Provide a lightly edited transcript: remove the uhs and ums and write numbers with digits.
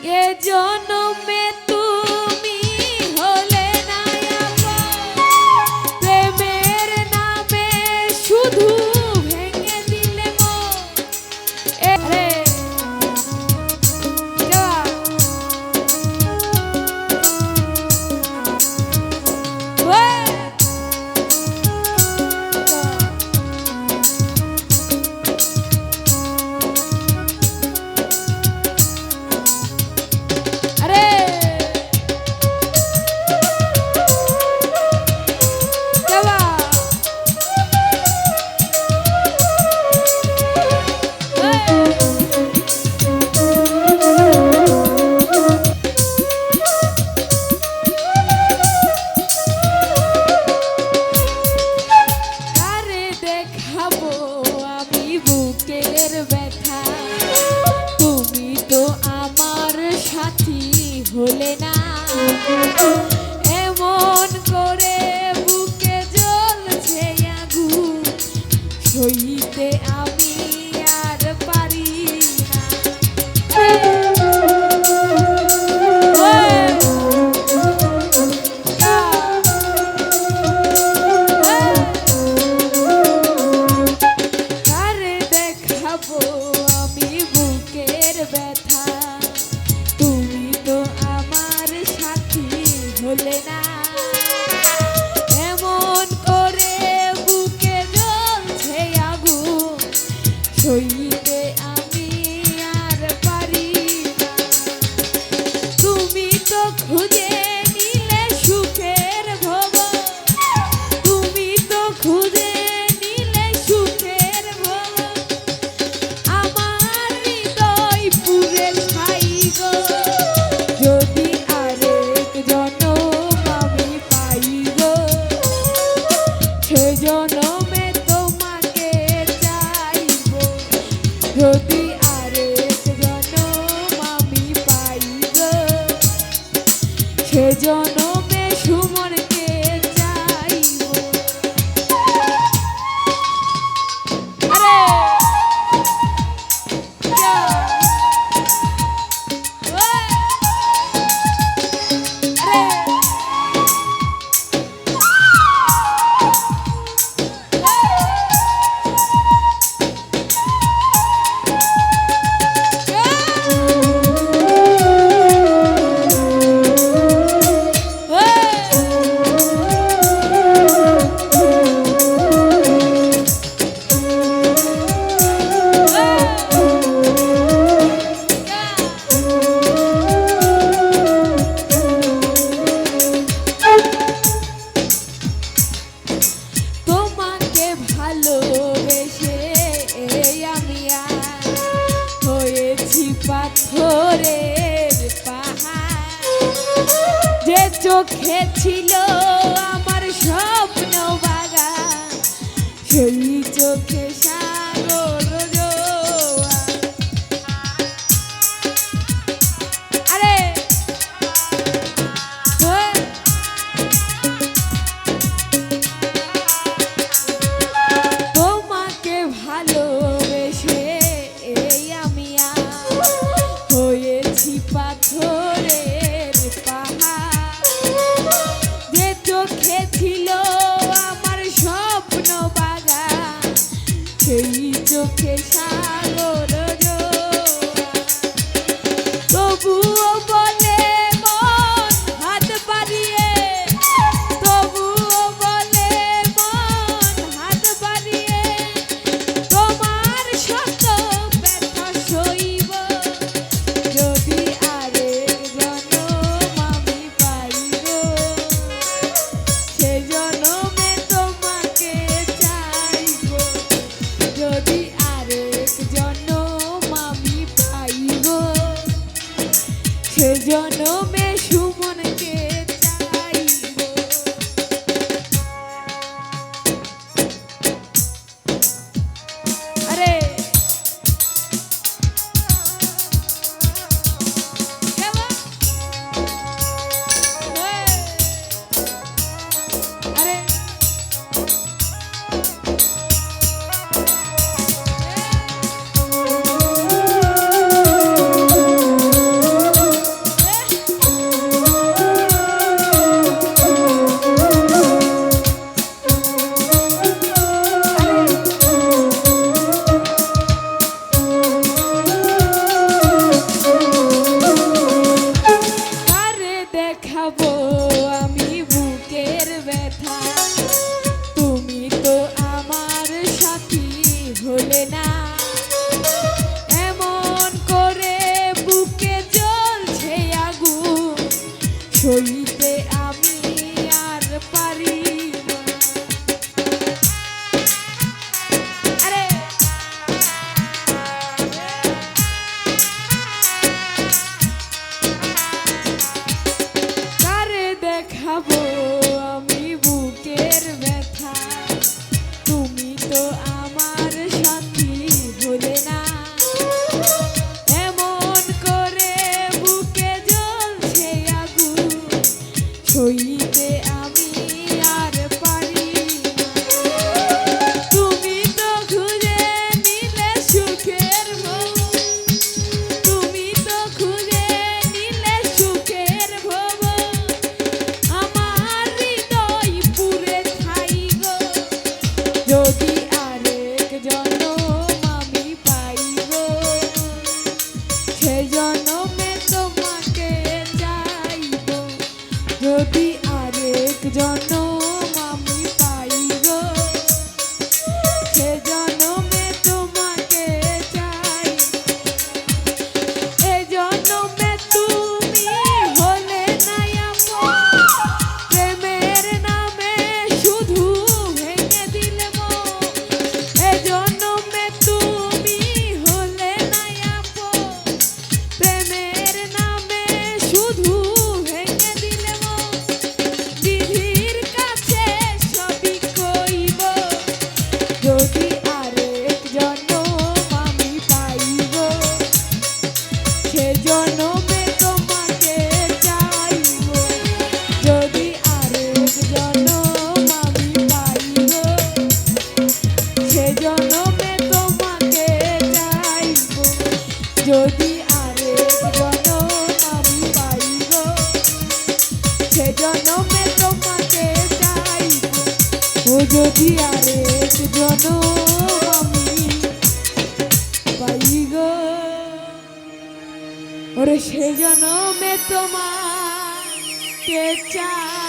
এ জনমে তুমি হলে না আপন, প্রেমের নামে শুধু ভেঙে দিলে মন। রে হলে না এমন করে বুকে জ্বলছে আগুন, সইতে আমি আর পারি না। কারে দেখাবো আমি বুকের ব্যথা, হলে না এমন করে বুকে জ্বলছে আগুন, সইতে আমি আর পারি না। তুমি তো খুঁজে নিলে সুখের ভবন, তুমি তো খুঁজে নিলে সুখের ভবন, আমার হৃদয় পুরে ছাই গো। যদি আরেক জনম আমি পাই গো, সে জনমে তোমাকে চাইব। যদি আরেক জনম আমি পাই গো, সে জনমে সুমনকে চাইব। আরে ভালোবেসে আমি হয়েছি পাথরের পাহাড়, যে চোখে ছিল আমার স্বপ্ন বাগান, সেই চোখে সাগর জোয়ার। আরে ভালোবেসে আমি হয়েছি পাথরের পাহাড়, যে চোখে ছিল আমার স্বপ্ন বাগান, সেই চোখে সাগর জোয়ার। তবুও বলে মন হাত বাড়িয়ে, তবুও বলে মন হাত বাড়িয়ে, তোমার শত ব্যথা সইব। যদি আরেক জনম আমি পাই গো, সে জনমে তোমাকে চাইব। যদি আরেক জনম আমি পাই গো, সে জনমে সুমনকে চাইব। আরে যদি আরেক জনম আমি পাই গো সে জনমে তোমাকে চাইব ও যদি আরেক জনম আমি পাই গো ওরে সে জনমে তোমাকে চাই